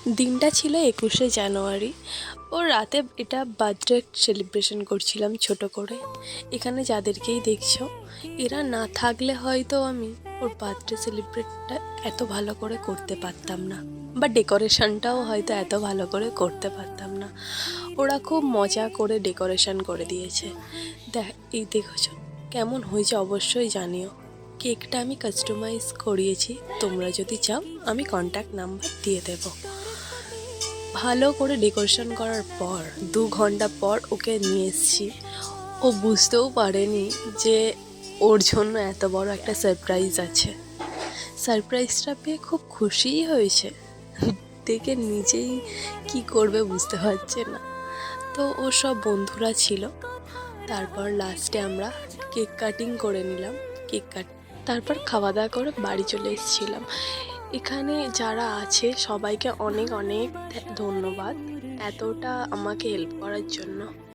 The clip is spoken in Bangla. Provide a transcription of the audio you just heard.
দিনটা ছিল 21শে জানুয়ারি। ও রাতে এটা বার্থডে সেলিব্রেশন করছিলাম ছোট করে। এখানে যাদেরকেই দেখছো, এরা না থাকলে হয়তো আমি ওর বার্থডে সেলিব্রেটটা এত ভালো করে করতে পারতাম না, বা ডেকোরেশনটাও হয়তো এত ভালো করে করতে পারতাম না। ওরা খুব মজা করে ডেকোরেশন করে দিয়েছে। এই দেখেছো কেমন হয়েছে অবশ্যই জানিও। কেকটা আমি কাস্টমাইজ করিয়েছি, তোমরা যদি চাও আমি কন্ট্যাক্ট নাম্বার দিয়ে দেবো। ভালো করে ডেকোরেশন করার পর 2 ঘন্টা পর ওকে নিয়ে এসেছি। ও বুঝতেও পারেনি যে ওর জন্য এত বড় একটা সারপ্রাইজ আছে। সারপ্রাইজটা পেয়ে খুব খুশিই হয়েছে, দেখে নিজেই কি করবে বুঝতে পারছে না। তো ও সব বন্ধুরা ছিল। তারপর লাস্টে আমরা কেক কাটিং করে নিলাম। তারপর খাওয়া দাওয়া করে বাড়ি চলে এসেছিলাম। এখানে যারা আছে সবাইকে অনেক অনেক ধন্যবাদ এতটা আমাকে হেল্প করার জন্য।